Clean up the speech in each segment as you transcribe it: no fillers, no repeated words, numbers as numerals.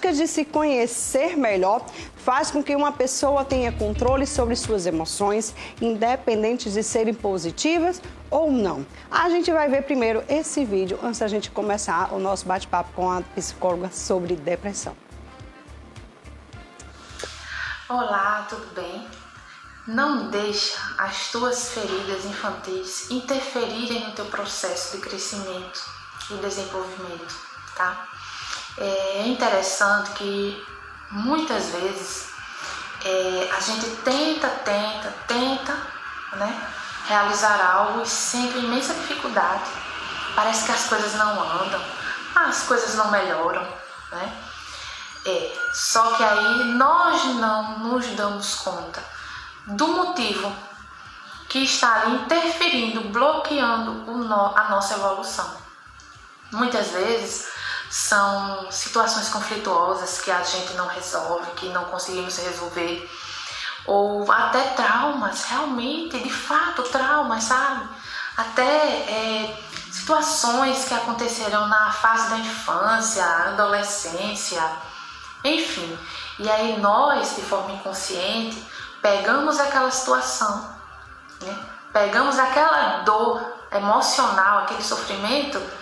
prática de se conhecer melhor faz com que uma pessoa tenha controle sobre suas emoções, independente de serem positivas ou não. A gente vai ver primeiro esse vídeo antes da gente começar o nosso bate-papo com a psicóloga sobre depressão. Olá, tudo bem? Não deixa as tuas feridas infantis interferirem no teu processo de crescimento e desenvolvimento, tá? É interessante que muitas vezes a gente tenta, né, realizar algo e sempre imensa dificuldade. Parece que as coisas não andam, as coisas não melhoram, né? Só que aí nós não nos damos conta do motivo que está ali interferindo, bloqueando a nossa evolução. Muitas vezes são situações conflituosas que a gente não resolve, que não conseguimos resolver, ou até traumas, realmente, de fato, traumas, sabe? Até situações que aconteceram na fase da infância, adolescência, enfim. E aí nós, de forma inconsciente, pegamos aquela situação, né? Pegamos aquela dor emocional, aquele sofrimento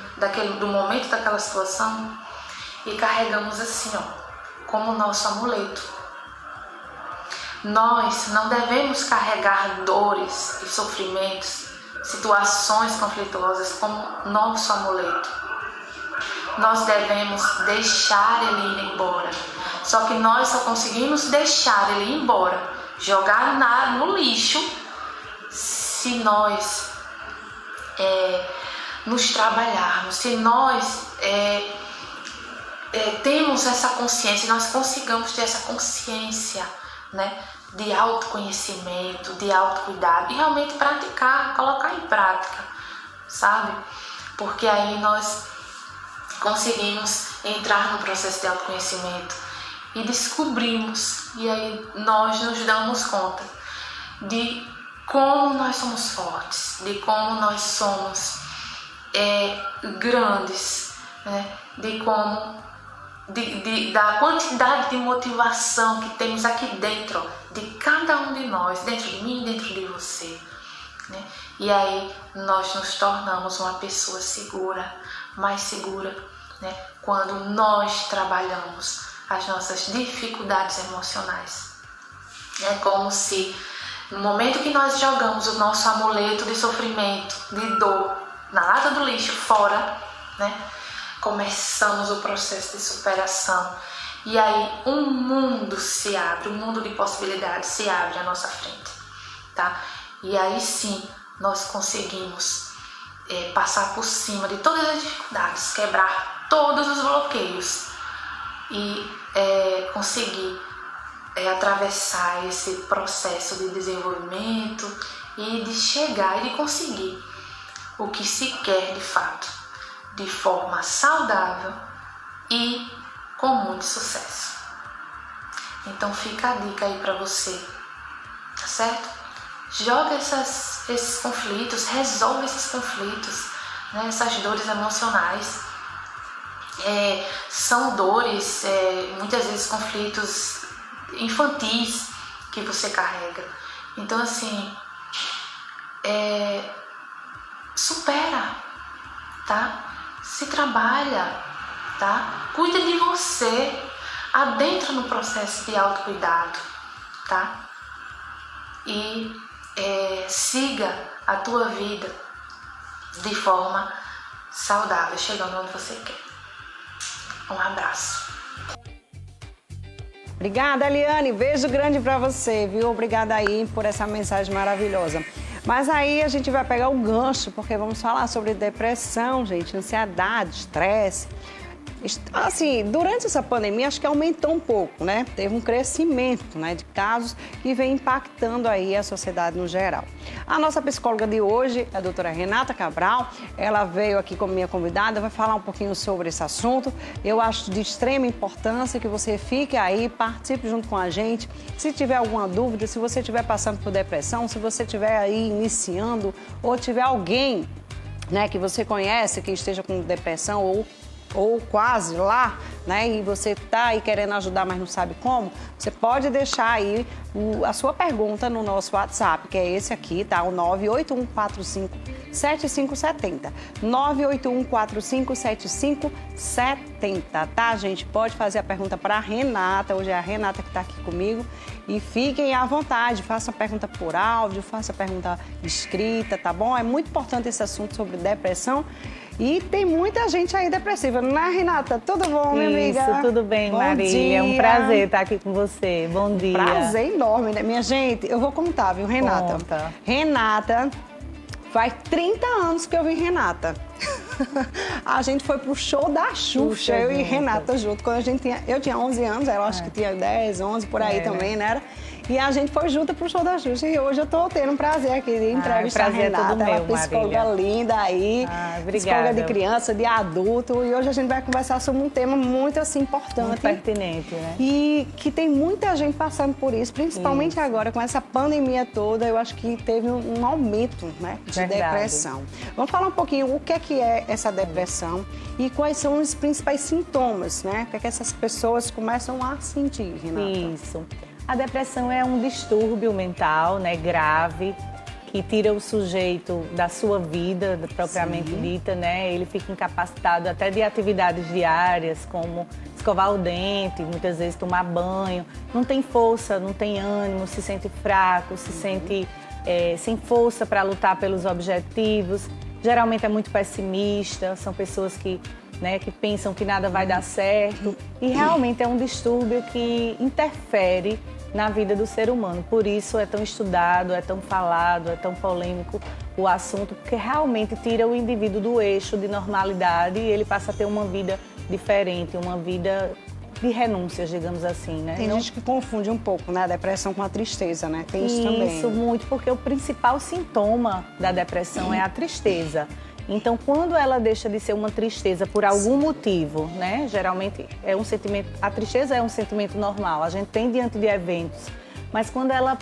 do momento daquela situação e carregamos assim, como nosso amuleto. Nós não devemos carregar dores e sofrimentos, situações conflituosas como nosso amuleto. Nós devemos deixar ele ir embora. Só que nós só conseguimos deixar ele ir embora, jogar no lixo, se nós nos trabalharmos, se nós temos essa consciência, nós consigamos ter essa consciência, né, de autoconhecimento, de autocuidado e realmente praticar, colocar em prática, sabe? Porque aí nós conseguimos entrar no processo de autoconhecimento e descobrimos, e aí nós nos damos conta de como nós somos fortes, de como nós somos grandes, né? Da quantidade de motivação que temos aqui dentro de cada um de nós, dentro de mim, dentro de você, né? E aí nós nos tornamos uma pessoa segura, mais segura, né? Quando nós trabalhamos as nossas dificuldades emocionais. É como se no momento que nós jogamos o nosso amuleto de sofrimento, de dor, na lata do lixo, fora, né, começamos o processo de superação. E aí um mundo se abre, um mundo de possibilidades se abre à nossa frente, tá? E aí sim nós conseguimos passar por cima de todas as dificuldades, quebrar todos os bloqueios e conseguir atravessar esse processo de desenvolvimento e de chegar e de conseguir o que se quer de fato, de forma saudável e com muito sucesso. Então fica a dica aí para você, tá certo? Joga esses conflitos, resolve esses conflitos, né? Essas dores emocionais. São dores, muitas vezes conflitos infantis que você carrega. Então assim, supera, tá? Se trabalha, tá? Cuida de você, adentra no processo de autocuidado, tá? E siga a tua vida de forma saudável, chegando onde você quer. Um abraço. Obrigada, Eliane. Beijo grande pra você, viu? Obrigada aí por essa mensagem maravilhosa. Mas aí a gente vai pegar o gancho, porque vamos falar sobre depressão, gente, ansiedade, estresse. Assim, durante essa pandemia, acho que aumentou um pouco, né? Teve um crescimento, né, de casos que vem impactando aí a sociedade no geral. A nossa psicóloga de hoje, a doutora Renata Cabral, ela veio aqui como minha convidada, vai falar um pouquinho sobre esse assunto. Eu acho de extrema importância que você fique aí, participe junto com a gente. Se tiver alguma dúvida, se você estiver passando por depressão, se você estiver aí iniciando ou tiver alguém, né, que você conhece que esteja com depressão ou ou quase lá, né? E você tá aí querendo ajudar, mas não sabe como, você pode deixar aí a sua pergunta no nosso WhatsApp, que é esse aqui, tá? O 981457570. 981457570, tá, gente? Pode fazer a pergunta para a Renata, hoje é a Renata que está aqui comigo. E fiquem à vontade, faça a pergunta por áudio, faça a pergunta escrita, tá bom? É muito importante esse assunto sobre depressão. E tem muita gente aí depressiva, não é, Renata? Tudo bom, minha amiga? Isso, tudo bem, Marília. É um prazer estar aqui com você. Bom dia. Prazer enorme, né? Minha gente, eu vou contar, viu, Renata? Conta. Renata, faz 30 anos que eu vi Renata. A gente foi pro show da Xuxa, eu e Renata junto. Quando eu tinha 11 anos, ela acho que tinha 10, 11, por aí também, né? E a gente foi junto pro show da Xuxa. E hoje eu tô tendo um prazer aqui de entrevistar a Renata. Ela é psicóloga linda aí, psicóloga de criança, de adulto. E hoje a gente vai conversar sobre um tema muito assim importante. Muito pertinente, né? E que tem muita gente passando por isso, principalmente agora com essa pandemia toda. Eu acho que teve um aumento, né, de depressão. Vamos falar um pouquinho o que é essa depressão e quais são os principais sintomas, né? O que essas pessoas começam a sentir, Renata? Isso. A depressão é um distúrbio mental, né, grave, que tira o sujeito da sua vida, propriamente dita, né? Ele fica incapacitado até de atividades diárias, como escovar o dente, muitas vezes tomar banho. Não tem força, não tem ânimo, se sente fraco, se sente sem força para lutar pelos objetivos. Geralmente é muito pessimista, são pessoas que pensam que nada vai dar certo. E realmente é um distúrbio que interfere na vida do ser humano. Por isso é tão estudado, é tão falado, é tão polêmico o assunto, porque realmente tira o indivíduo do eixo de normalidade e ele passa a ter uma vida diferente, uma vida de renúncias, digamos assim, né? Tem gente que confunde um pouco, né, a depressão com a tristeza, né? Tem isso também. Isso, muito, porque o principal sintoma da depressão é a tristeza. Então, quando ela deixa de ser uma tristeza por algum motivo, né? Geralmente é um sentimento, a tristeza é um sentimento normal, a gente tem diante de eventos, mas quando ela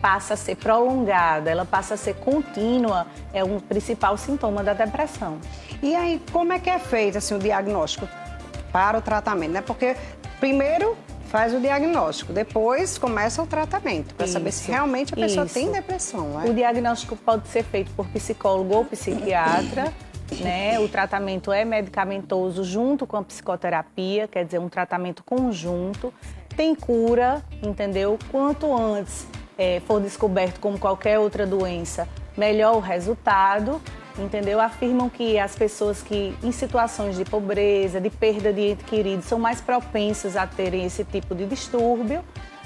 passa a ser prolongada, ela passa a ser contínua, é um principal sintoma da depressão. E aí, como é que é feito assim, o diagnóstico para o tratamento, né? Porque primeiro faz o diagnóstico, depois começa o tratamento, para saber se realmente a pessoa tem depressão, né? O diagnóstico pode ser feito por psicólogo ou psiquiatra, né? O tratamento é medicamentoso junto com a psicoterapia, quer dizer, um tratamento conjunto. Tem cura, entendeu? Quanto antes for descoberto como qualquer outra doença, melhor o resultado. Entendeu? Afirmam que as pessoas que em situações de pobreza, de perda de ente querido, são mais propensas a terem esse tipo de distúrbio,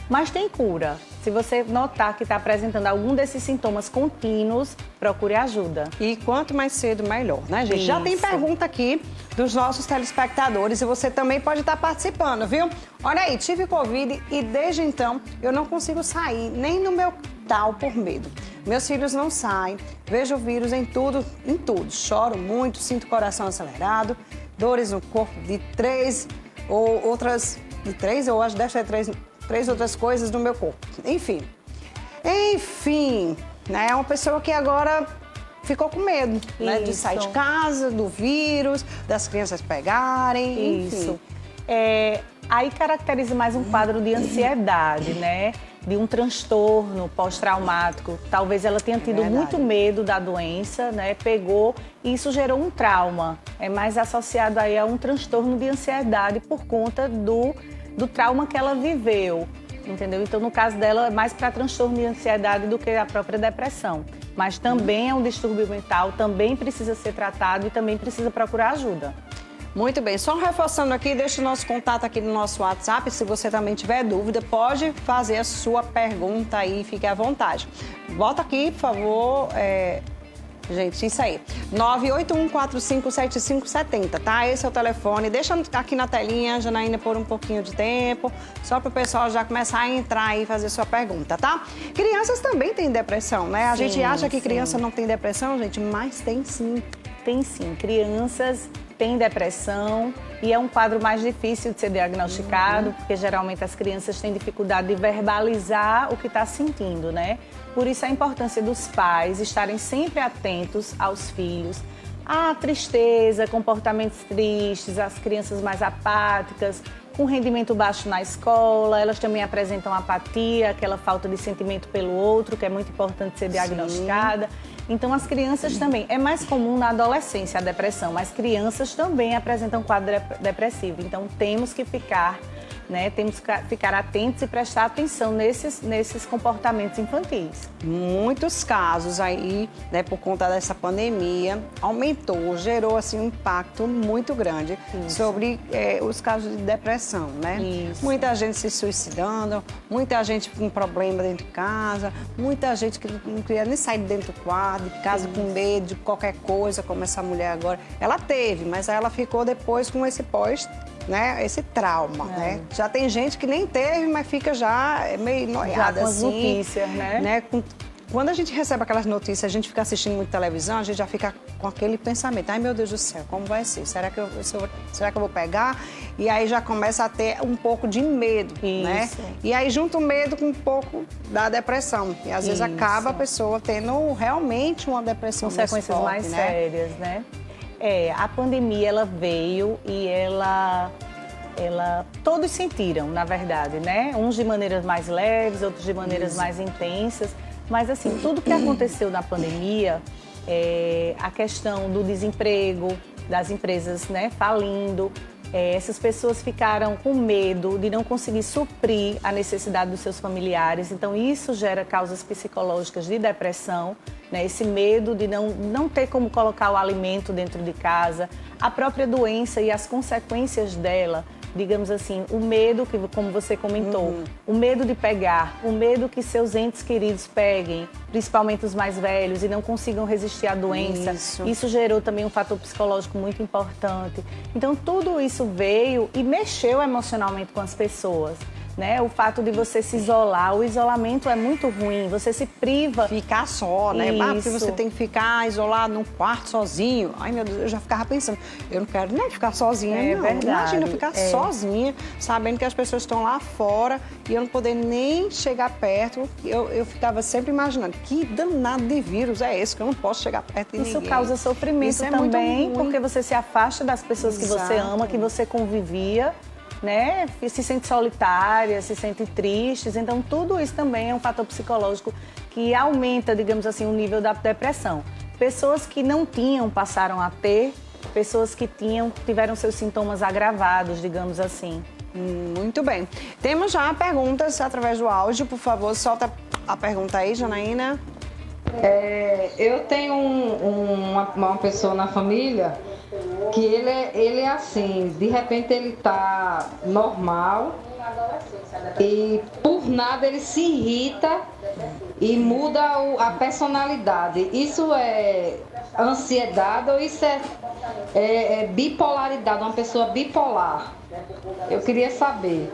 mas tem cura. Se você notar que está apresentando algum desses sintomas contínuos, procure ajuda. E quanto mais cedo, melhor, né, gente? Isso. Já tem pergunta aqui dos nossos telespectadores e você também pode estar participando, viu? Olha aí, tive Covid e desde então eu não consigo sair nem no meu quintal por medo. Meus filhos não saem, vejo o vírus em tudo, choro muito, sinto o coração acelerado, dores no corpo de três ou acho que deve ser três outras coisas no meu corpo. Enfim, né? É uma pessoa que agora ficou com medo, né? De sair de casa, do vírus, das crianças pegarem, enfim. Aí caracteriza mais um quadro de ansiedade, né? De um transtorno pós-traumático. Talvez ela tenha tido muito medo da doença, né? Pegou e isso gerou um trauma. É mais associado aí a um transtorno de ansiedade por conta do trauma que ela viveu, entendeu? Então, no caso dela, é mais para transtorno de ansiedade do que a própria depressão. Mas também é um distúrbio mental, também precisa ser tratado e também precisa procurar ajuda. Muito bem, só reforçando aqui, deixa o nosso contato aqui no nosso WhatsApp, se você também tiver dúvida, pode fazer a sua pergunta aí, fique à vontade. Bota aqui, por favor, gente, isso aí, 981457570, tá? Esse é o telefone, deixa aqui na telinha, Janaína, por um pouquinho de tempo, só para o pessoal já começar a entrar aí e fazer sua pergunta, tá? Crianças também têm depressão, né? A gente acha que criança não tem depressão, gente, mas tem sim. Tem sim, crianças têm depressão e é um quadro mais difícil de ser diagnosticado, porque geralmente as crianças têm dificuldade de verbalizar o que está sentindo, né? Por isso a importância dos pais estarem sempre atentos aos filhos, a tristeza, comportamentos tristes, as crianças mais apáticas, com rendimento baixo na escola, elas também apresentam apatia, aquela falta de sentimento pelo outro, que é muito importante ser diagnosticada. Então, as crianças também. É mais comum na adolescência a depressão, mas crianças também apresentam quadro depressivo. Então, temos que ficar atentos e prestar atenção nesses comportamentos infantis. Muitos casos aí, né, por conta dessa pandemia, aumentou, gerou assim um impacto muito grande sobre os casos de depressão, né? Isso. Muita gente se suicidando, muita gente com problema dentro de casa, muita gente que não queria nem sair dentro do quarto, de casa com medo de qualquer coisa, como essa mulher agora. Ela teve, mas aí ela ficou depois com esse né, esse trauma, né? Já tem gente que nem teve, mas fica já meio noiada, com as assim. notícias, né? Quando a gente recebe aquelas notícias, a gente fica assistindo muito televisão, a gente já fica com aquele pensamento, ai meu Deus do céu, como vai ser? Será que eu vou pegar? E aí já começa a ter um pouco de medo, né? E aí junta o medo com um pouco da depressão. E às vezes acaba a pessoa tendo realmente uma depressão consequências mais sérias, né? A pandemia, ela veio e ela todos sentiram, na verdade, né? Uns de maneiras mais leves, outros de maneiras mais intensas. Mas, assim, tudo que aconteceu na pandemia, a questão do desemprego, das empresas, né, falindo, essas pessoas ficaram com medo de não conseguir suprir a necessidade dos seus familiares. Então, isso gera causas psicológicas de depressão, né? Esse medo de não ter como colocar o alimento dentro de casa, a própria doença e as consequências dela, digamos assim, o medo, que, como você comentou, o medo de pegar, o medo que seus entes queridos peguem, principalmente os mais velhos, e não consigam resistir à doença. Isso gerou também um fator psicológico muito importante. Então, tudo isso veio e mexeu emocionalmente com as pessoas. Né? O fato de você se isolar, o isolamento é muito ruim, você se priva. Ficar só, né? Porque você tem que ficar isolado num quarto sozinho. Ai, meu Deus, eu já ficava pensando, eu não quero nem ficar sozinha, não. Verdade. Imagina eu ficar sozinha, sabendo que as pessoas estão lá fora e eu não poder nem chegar perto. Eu ficava sempre imaginando, que danado de vírus é esse que eu não posso chegar perto de ninguém. Isso causa sofrimento também, porque você se afasta das pessoas que você ama, que você convivia, né? Se sente solitária, se sente triste. Então, tudo isso também é um fator psicológico que aumenta, digamos assim, o nível da depressão. Pessoas que não tinham passaram a ter, pessoas que tiveram seus sintomas agravados, digamos assim. Muito bem. Temos já perguntas através do áudio. Por favor, solta a pergunta aí, Janaína. Eu tenho uma pessoa na família que ele é assim, de repente ele tá normal e por nada ele se irrita e muda a personalidade. Isso é ansiedade ou isso é bipolaridade, uma pessoa bipolar? Eu queria saber.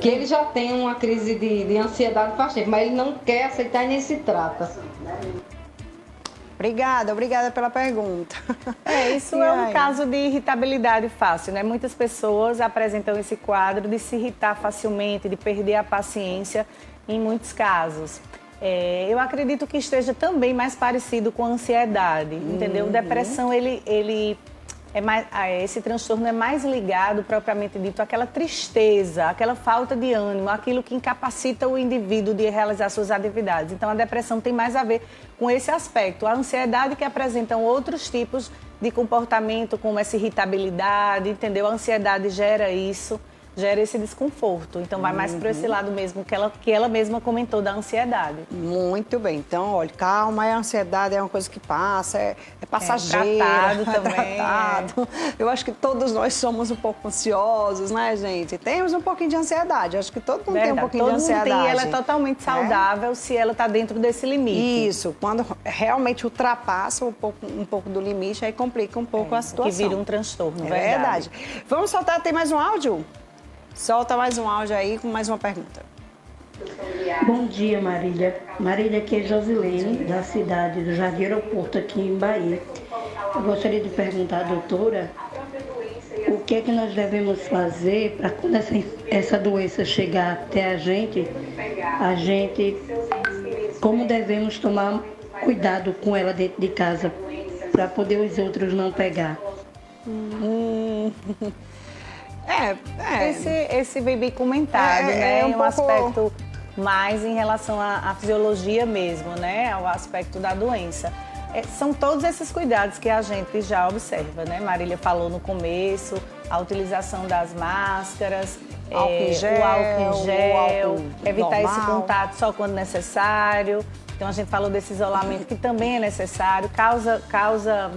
Que ele já tem uma crise de ansiedade faz tempo, mas ele não quer aceitar e nem se trata. Obrigada pela pergunta. Isso é um caso de irritabilidade fácil, né? Muitas pessoas apresentam esse quadro de se irritar facilmente, de perder a paciência em muitos casos. Eu acredito que esteja também mais parecido com a ansiedade, entendeu? Depressão, esse transtorno é mais ligado, propriamente dito, àquela tristeza, àquela falta de ânimo, aquilo que incapacita o indivíduo de realizar suas atividades. Então, a depressão tem mais a ver com esse aspecto. A ansiedade que apresentam outros tipos de comportamento, como essa irritabilidade, entendeu? A ansiedade gera isso, gera esse desconforto. Então, vai mais para esse lado mesmo que ela mesma comentou da ansiedade. Muito bem. Então, olha, calma, a ansiedade é uma coisa que passa, é passageira. Tratado também. Tratado. Eu acho que todos nós somos um pouco ansiosos, né, gente? Temos um pouquinho de ansiedade. Acho que todo mundo tem um pouquinho de ansiedade. Todo mundo tem, ela é totalmente saudável se ela está dentro desse limite. Isso. Quando realmente ultrapassa um pouco do limite, aí complica um pouco a situação. Que vira um transtorno, verdade. Vamos soltar, tem mais um áudio? Solta mais um áudio aí com mais uma pergunta. Bom dia, Marília. Marília, aqui é Josilene, da cidade do Jardim Aeroporto, aqui em Bahia. Eu gostaria de perguntar à doutora o que é que nós devemos fazer para quando essa doença chegar até a gente, como devemos tomar cuidado com ela dentro de casa, para poder os outros não pegar? Esse bebê comentado, né? é um um pouco... aspecto mais em relação à fisiologia mesmo, né? Ao aspecto da doença. São todos esses cuidados que a gente já observa, né? Marília falou no começo, a utilização das máscaras, o álcool em gel, evitar esse contato só quando necessário. Então a gente falou desse isolamento que também é necessário, causa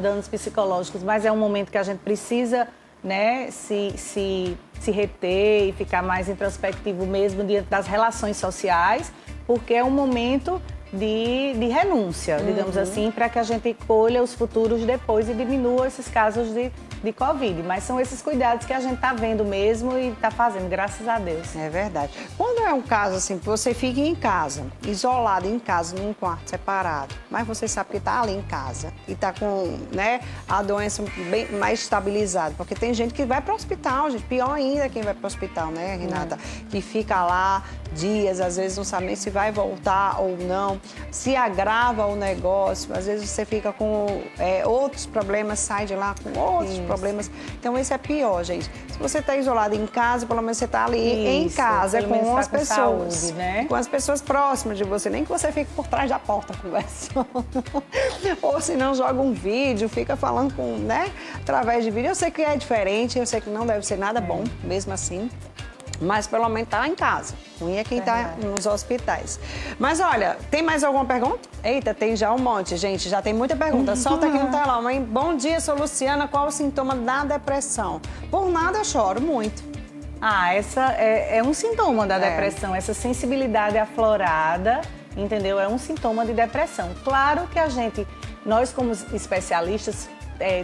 danos psicológicos, mas é um momento que a gente precisa, né, se reter e ficar mais introspectivo mesmo diante das relações sociais, porque é um momento de renúncia, digamos assim, para que a gente colha os futuros depois e diminua esses casos de Covid. Mas são esses cuidados que a gente está vendo mesmo e está fazendo, graças a Deus. É verdade. Quando é um caso assim, que você fica em casa, isolado em casa, num quarto separado, mas você sabe que está ali em casa e está com, né, a doença bem mais estabilizada, porque tem gente que vai para o hospital, gente, pior ainda quem vai para o hospital, né, Renata? Que fica lá dias, às vezes não sabe nem se vai voltar ou não, se agrava o negócio, às vezes você fica com outros problemas, sai de lá com outros problemas. Então, esse é pior, gente. Se você está isolado em casa, pelo menos você está ali em casa com as pessoas. Saúde, né? Com as pessoas próximas de você. Nem que você fique por trás da porta conversando. Ou se não, joga um vídeo, fica falando com, né? Através de vídeo. Eu sei que é diferente, eu sei que não deve ser nada bom, mesmo assim. Mas pelo menos tá em casa. Ruim é quem tá nos hospitais. Mas olha, tem mais alguma pergunta? Eita, tem já um monte, gente. Já tem muita pergunta. Solta aqui no telão, mãe. Bom dia, sou Luciana. Qual o sintoma da depressão? Por nada eu choro muito. Essa é um sintoma da depressão. Essa sensibilidade aflorada, entendeu? É um sintoma de depressão. Claro que nós como especialistas,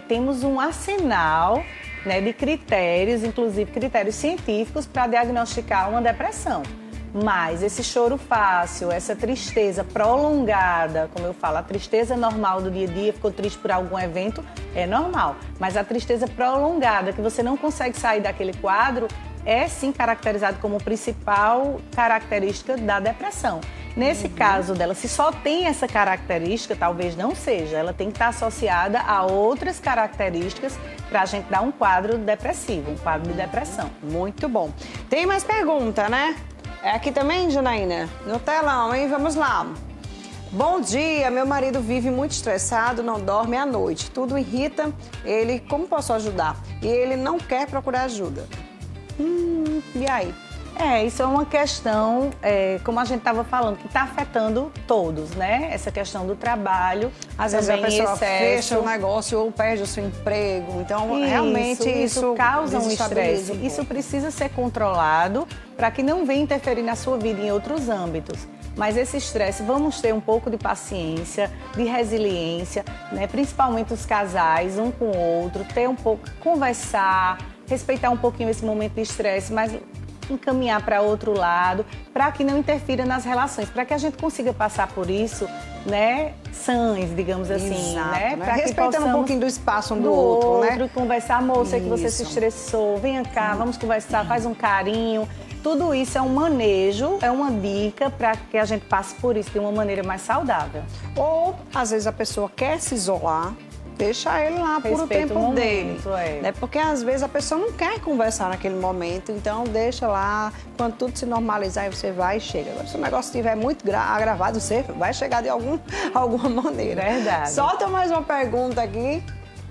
temos um arsenal, né, de critérios, inclusive critérios científicos, para diagnosticar uma depressão. Mas esse choro fácil, essa tristeza prolongada, como eu falo, a tristeza normal do dia a dia, ficou triste por algum evento, é normal. Mas a tristeza prolongada, que você não consegue sair daquele quadro, é sim caracterizado como principal característica da depressão. Nesse caso dela, se só tem essa característica, talvez não seja. Ela tem que estar associada a outras características para a gente dar um quadro depressivo, um quadro de depressão. Muito bom. Tem mais pergunta, né? É aqui também, Janaína? No telão, hein? Vamos lá. Bom dia, meu marido vive muito estressado, não dorme à noite. Tudo irrita ele. Como posso ajudar? E ele não quer procurar ajuda. E aí? Isso é uma questão, como a gente estava falando, que está afetando todos, né? Essa questão do trabalho. Às vezes a pessoa fecha o negócio ou perde o seu emprego. Então, realmente, isso causa um estresse. Isso precisa ser controlado para que não venha interferir na sua vida em outros âmbitos. Mas esse estresse, vamos ter um pouco de paciência, de resiliência, né? Principalmente os casais, um com o outro, ter um pouco, conversar, respeitar um pouquinho esse momento de estresse, mas encaminhar para outro lado, para que não interfira nas relações, para que a gente consiga passar por isso, né, sãs, digamos assim, exato, né? Para respeitando um pouquinho do espaço um do outro, né? Conversar, amor, sei que você se estressou, venha cá, vamos conversar, faz um carinho. Tudo isso é um manejo, é uma dica para que a gente passe por isso de uma maneira mais saudável. Ou, às vezes, a pessoa quer se isolar, deixa ele lá por o tempo dele. Né? Porque às vezes a pessoa não quer conversar naquele momento, então deixa lá, quando tudo se normalizar, você vai e chega. Agora, se o negócio estiver muito agravado, você vai chegar de alguma maneira. Verdade. Solta mais uma pergunta aqui.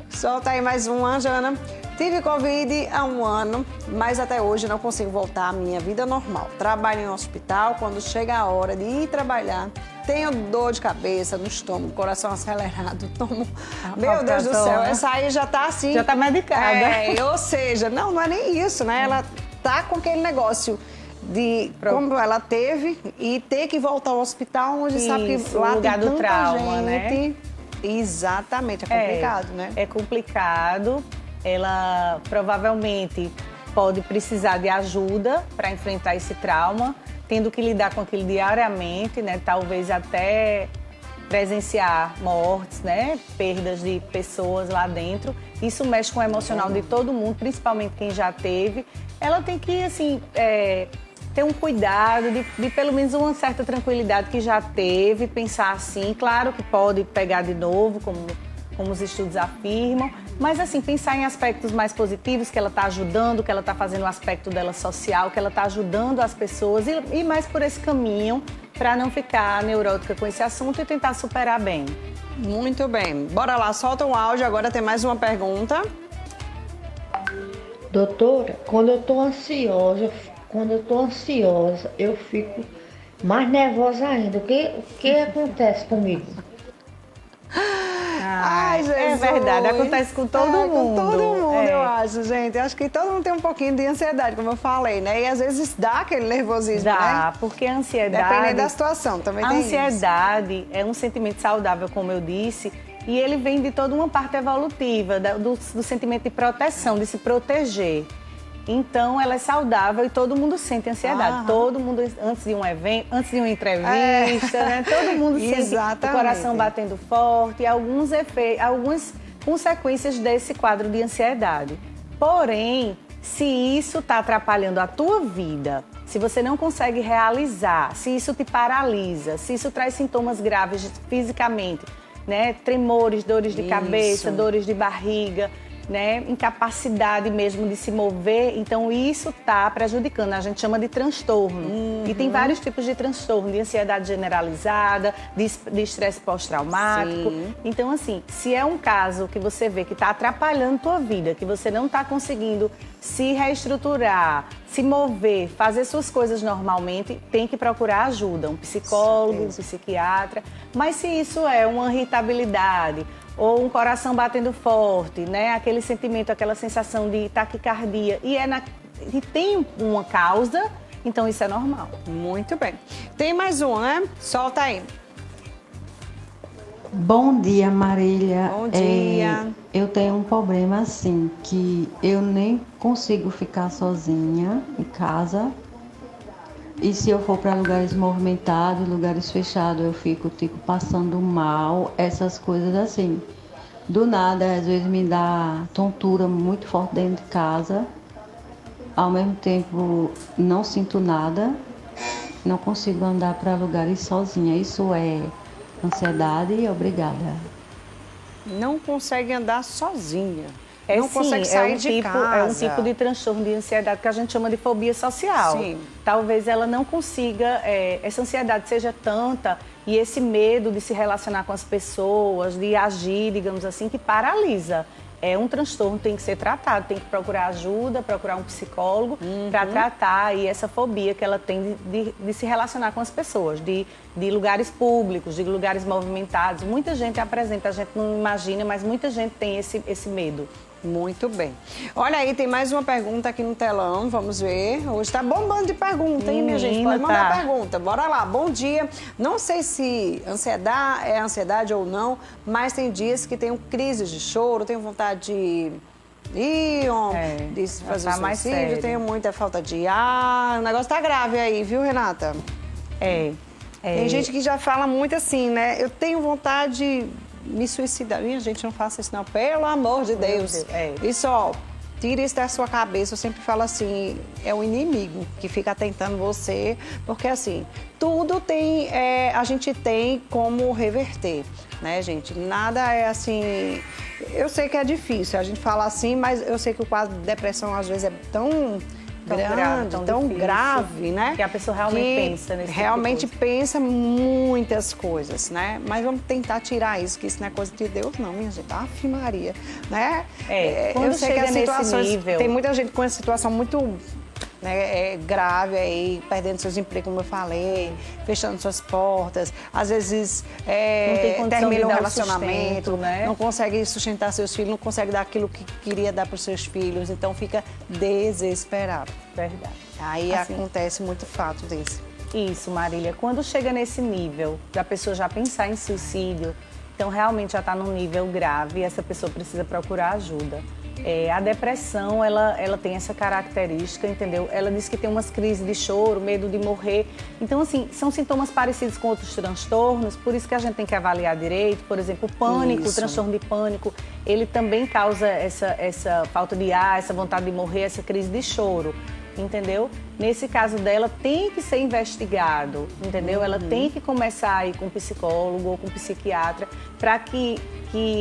Solta aí mais uma, Jana. Tive Covid há 1 ano, mas até hoje não consigo voltar à minha vida normal. Trabalho em um hospital, quando chega a hora de ir trabalhar, tenho dor de cabeça no estômago, coração acelerado, tomo... Meu Deus do céu, essa aí já tá assim... Já tá medicada. Ou seja, não é nem isso, né? Ela tá com aquele negócio de como ela teve e ter que voltar ao hospital, onde sabe que lá lugar tem do tanta trauma, gente. Né? Exatamente, é complicado, né? É complicado. Ela provavelmente pode precisar de ajuda para enfrentar esse trauma, tendo que lidar com aquilo diariamente, né? Talvez até presenciar mortes, né? Perdas de pessoas lá dentro. Isso mexe com o emocional de todo mundo, principalmente quem já teve. Ela tem que, assim, ter um cuidado, de pelo menos uma certa tranquilidade que já teve, pensar assim. Claro que pode pegar de novo, como como os estudos afirmam. Mas, assim, pensar em aspectos mais positivos, que ela está ajudando, que ela está fazendo o aspecto dela social, que ela está ajudando as pessoas e ir mais por esse caminho para não ficar neurótica com esse assunto e tentar superar bem. Muito bem. Bora lá, solta um áudio. Agora tem mais uma pergunta. Doutora, quando eu tô ansiosa, eu fico mais nervosa ainda. O que acontece comigo? Ai, Jesus. É verdade, acontece com todo mundo. Com todo mundo, eu É. acho, gente. Acho que todo mundo tem um pouquinho de ansiedade, como eu falei, né? E às vezes dá aquele nervosismo, Dá, né? porque a ansiedade... Dependendo da situação, também A tem isso. ansiedade é um sentimento saudável, como eu disse, e ele vem de toda uma parte evolutiva, do sentimento de proteção, de se proteger. Então, ela é saudável e todo mundo sente ansiedade. Aham. Todo mundo, antes de um evento, antes de uma entrevista, né? Todo mundo sente Exatamente. o coração batendo forte e algumas consequências desse quadro de ansiedade. Porém, se isso está atrapalhando a tua vida, se você não consegue realizar, se isso te paralisa, se isso traz sintomas graves fisicamente, né? Tremores, dores de cabeça, dores de barriga, né? Incapacidade mesmo de se mover, então isso está prejudicando, a gente chama de transtorno. E tem vários tipos de transtorno, de ansiedade generalizada, de estresse pós-traumático. Sim. Então, assim, se é um caso que você vê que está atrapalhando tua vida, que você não está conseguindo se reestruturar, se mover, fazer suas coisas normalmente, tem que procurar ajuda, um psicólogo, um psiquiatra. Mas se isso é uma irritabilidade, ou um coração batendo forte, né? Aquele sentimento, aquela sensação de taquicardia, e tem uma causa, então isso é normal. Muito bem. Tem mais um, né? Solta aí. Bom dia, Marília. Bom dia. Eu tenho um problema assim, que eu nem consigo ficar sozinha em casa. E se eu for para lugares movimentados, lugares fechados, eu fico tipo passando mal, essas coisas assim. Do nada, às vezes me dá tontura muito forte dentro de casa. Ao mesmo tempo, não sinto nada. Não consigo andar para lugares sozinha. Isso é ansiedade? Obrigada. Não consegue andar sozinha. É, não sim, consegue sair de casa. É um tipo de transtorno de ansiedade que a gente chama de fobia social. Sim. Talvez ela não consiga, essa ansiedade seja tanta e esse medo de se relacionar com as pessoas, de agir, digamos assim, que paralisa. É um transtorno, tem que ser tratado, tem que procurar ajuda, procurar um psicólogo para tratar aí essa fobia que ela tem de se relacionar com as pessoas, de lugares públicos, de lugares movimentados. Muita gente apresenta, a gente não imagina, mas muita gente tem esse medo. Muito bem. Olha aí, tem mais uma pergunta aqui no telão, vamos ver. Hoje tá bombando de pergunta, hein, minha gente? Pode mandar pergunta. Bora lá, bom dia. Não sei se é ansiedade ou não, mas tem dias que tenho crises de choro, tenho vontade de fazer suicídio, tenho muita falta de ar. O negócio tá grave aí, viu, Renata? Tem gente que já fala muito assim, né? Eu tenho vontade de me suicidar. Minha gente, não faça isso não, pelo amor de Deus. Isso, ó, tira isso da sua cabeça. Eu sempre falo assim, é o inimigo que fica tentando você, porque assim, tudo tem, a gente tem como reverter, né, gente? Nada é assim, eu sei que é difícil a gente falar assim, mas eu sei que o quadro de depressão às vezes é tão grande, tão grave, né? Que a pessoa realmente pensa nesse realmente tipo de coisa. pensa muitas coisas, né? Mas vamos tentar tirar isso, que isso não é coisa de Deus, não, minha gente. Aff, Maria, né? Quando eu sei que chega as situações, nesse nível... tem muita gente com essa situação muito grave aí, perdendo seus empregos, como eu falei, fechando suas portas, às vezes termina um relacionamento, né? não consegue sustentar seus filhos, não consegue dar aquilo que queria dar para os seus filhos, então fica desesperado. Verdade. Aí Assim, acontece muito fato desse. Isso, Marília. Quando chega nesse nível da pessoa já pensar em suicídio, então realmente já está num nível grave e essa pessoa precisa procurar ajuda. A depressão, ela tem essa característica, entendeu? Ela diz que tem umas crises de choro, medo de morrer. Então, assim, são sintomas parecidos com outros transtornos, por isso que a gente tem que avaliar direito. Por exemplo, o pânico, o transtorno de pânico, ele também causa essa falta de ar, essa vontade de morrer, essa crise de choro. entendeu? Nesse caso dela, tem que ser investigado, entendeu? Ela tem que começar a ir com um psicólogo ou com um psiquiatra para que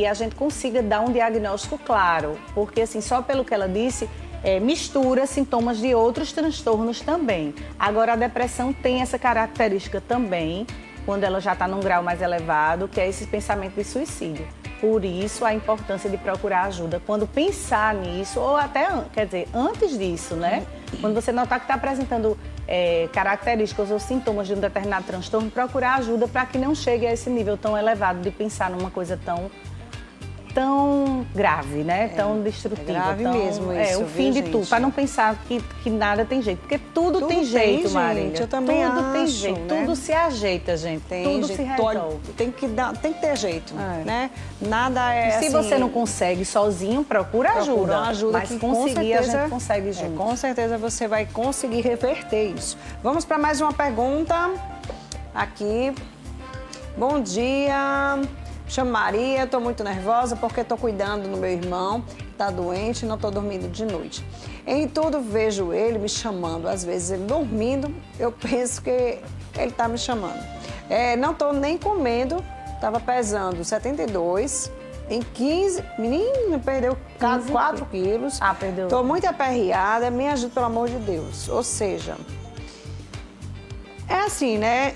a gente consiga dar um diagnóstico claro. Porque, assim, só pelo que ela disse, mistura sintomas de outros transtornos também. Agora, a depressão tem essa característica também, quando ela já está num grau mais elevado, que é esse pensamento de suicídio. Por isso, a importância de procurar ajuda. Quando pensar nisso, ou até, quer dizer, antes disso, né? Quando você notar que está apresentando características ou sintomas de um determinado transtorno, procurar ajuda para que não chegue a esse nível tão elevado de pensar numa coisa tão grave, né? Tão destrutiva. É grave mesmo isso, o fim de tudo, para não pensar que nada tem jeito. Porque tudo tem jeito, Marília. Eu também tudo acho, tem jeito, né? Tudo se ajeita, gente. Tudo se resolve. Tem que ter jeito, né? Nada é Se assim, você não consegue sozinho, procura ajuda. Mas que conseguir, a gente consegue junto. Com certeza você vai conseguir reverter isso. Vamos para mais uma pergunta aqui. Bom dia. Chamo Maria, estou muito nervosa porque estou cuidando do meu irmão, que está doente e não estou dormindo de noite. Em tudo vejo ele me chamando, às vezes ele dormindo, eu penso que ele está me chamando. Não estou nem comendo, estava pesando 72, em 15, menina, perdeu 4 quilos. Perdeu. Estou muito aperreada, me ajuda pelo amor de Deus. Ou seja, é assim, né?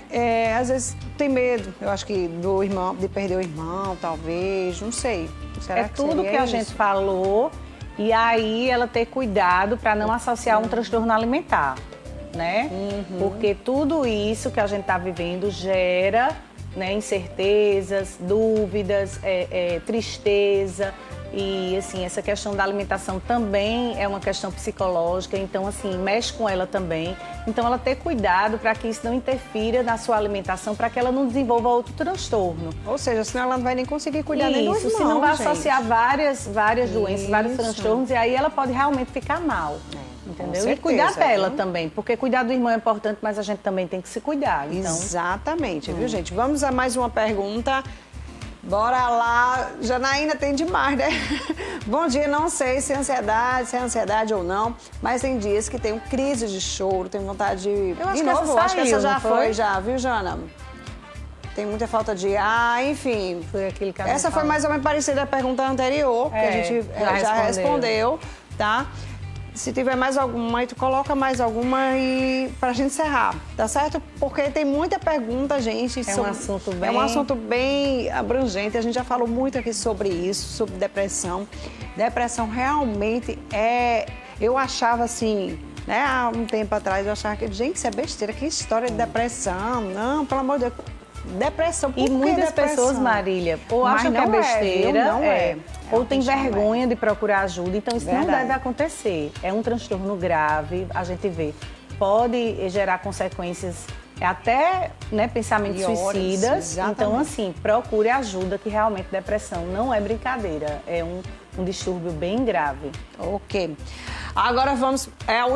Às vezes tem medo, eu acho que do irmão, de perder o irmão, talvez, não sei. Será que tudo que a gente falou, e aí ela ter cuidado para não associar um transtorno alimentar, né? Porque tudo isso que a gente está vivendo gera, né, incertezas, dúvidas, tristeza. E, assim, essa questão da alimentação também é uma questão psicológica, então, assim, mexe com ela também. Então, ela ter cuidado para que isso não interfira na sua alimentação, para que ela não desenvolva outro transtorno. Ou seja, senão ela não vai nem conseguir cuidar nem do irmão, se não vai gente. associar várias doenças, vários transtornos, e aí ela pode realmente ficar mal. Entendeu? Certeza, e cuidar dela também, porque cuidar do irmão é importante, mas a gente também tem que se cuidar. Então... Exatamente, viu, gente? Vamos a mais uma pergunta. Bora lá, Janaína tem demais, né? Bom dia, não sei se é ansiedade ou não, mas tem dias que tenho crise de choro, tenho vontade de... Eu acho de que novo, essa saiu, acho que essa já foi, viu, Jana? Tem muita falta de ar, enfim. Foi aquele que essa foi mais ou menos parecida a pergunta anterior, que a gente já respondeu, tá? Se tiver mais alguma, aí tu coloca mais alguma e pra gente encerrar, tá certo? Porque tem muita pergunta, gente. É um assunto bem abrangente. A gente já falou muito aqui sobre isso, sobre depressão. Depressão realmente eu achava assim, né? Há um tempo atrás eu achava que, gente, isso é besteira, que história de depressão. Não, pelo amor de Deus. Depressão, por que muitas depressão? pessoas, Marília, ou acham que é besteira, ou tem vergonha de procurar ajuda. Então, isso não deve acontecer. É um transtorno grave, a gente vê. Pode gerar consequências, até, né, pensamentos suicidas. Exatamente. Então, assim, procure ajuda, que realmente depressão não é brincadeira. É um distúrbio bem grave. Ok. Agora vamos... É a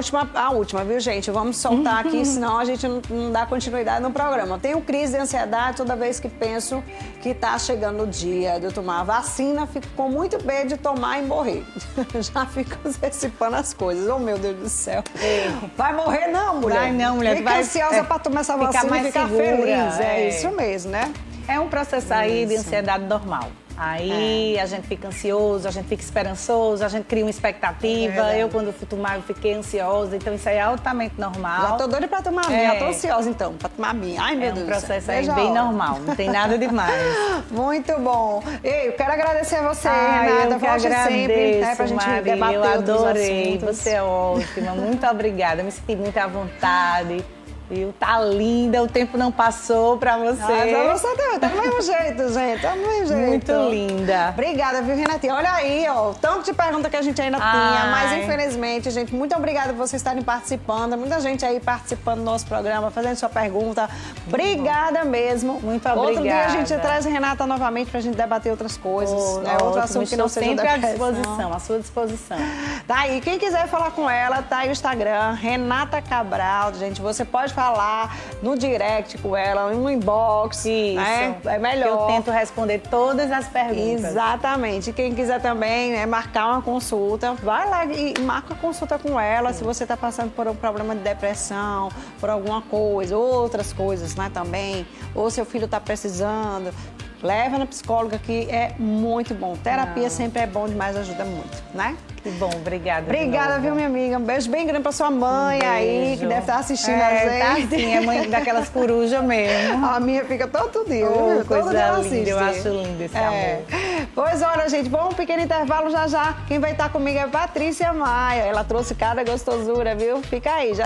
última, viu, gente? Vamos soltar aqui, senão a gente não dá continuidade no programa. Tenho crise de ansiedade toda vez que penso que tá chegando o dia de eu tomar a vacina. Fico com muito medo de tomar e morrer. Já fico antecipando as coisas. Oh, meu Deus do céu. Vai morrer não, mulher? Vai não, mulher. Fica ansiosa pra tomar essa vacina e ficar feliz. É isso mesmo, né? É um processo aí de ansiedade normal. Aí a gente fica ansioso, a gente fica esperançoso, a gente cria uma expectativa. Eu, quando fui tomar, eu fiquei ansiosa. Então, isso aí é altamente normal. Já tô doida pra tomar a minha. Já tô ansiosa, então, pra tomar a minha. Ai, meu Deus. É um processo aí bem normal, não tem nada demais. Muito bom. Ei, eu quero agradecer a você, Renata. Eu que agradeço, sempre, né, pra gente Marília, debater eu adorei. outros assuntos. Você é ótima, muito obrigada. Me senti muito à vontade. Viu? Tá linda, o tempo não passou pra você. Pra você também, tá do mesmo jeito, gente. Tá do mesmo jeito. Muito linda. Obrigada, viu, Renatinha? Olha aí, ó, tanto de pergunta que a gente ainda tinha, mas infelizmente, gente, muito obrigada por vocês estarem participando. Muita gente aí participando do nosso programa, fazendo sua pergunta. Obrigada mesmo. Muito obrigada. Outro dia a gente traz a Renata novamente pra gente debater outras coisas, né? Outro assunto que não seja sempre depressão. à sua disposição. Tá aí, quem quiser falar com ela, tá aí o Instagram, Renata Cabral, gente. Você pode falar falar no direct com ela, no inbox. Isso. Né? É melhor. Eu tento responder todas as perguntas. Exatamente. E quem quiser também, né, marcar uma consulta, vai lá e marca a consulta com ela. Se você está passando por um problema de depressão, por alguma coisa, outras coisas, né, também. Ou seu filho está precisando, leva na psicóloga, que é muito bom. Terapia sempre é bom demais, ajuda muito, né? Que bom, obrigada. Obrigada, viu, minha amiga? Um beijo bem grande pra sua mãe aí, que deve estar assistindo a gente. Tá sim, é mãe daquelas corujas mesmo. A minha fica todo dia, Oh, viu? coisa Todo dia ela linda, assiste. eu acho lindo esse amor. Pois olha, gente, vamos um pequeno intervalo já já. Quem vai estar comigo é Patrícia Maia. Ela trouxe cada gostosura, viu? Fica aí, já.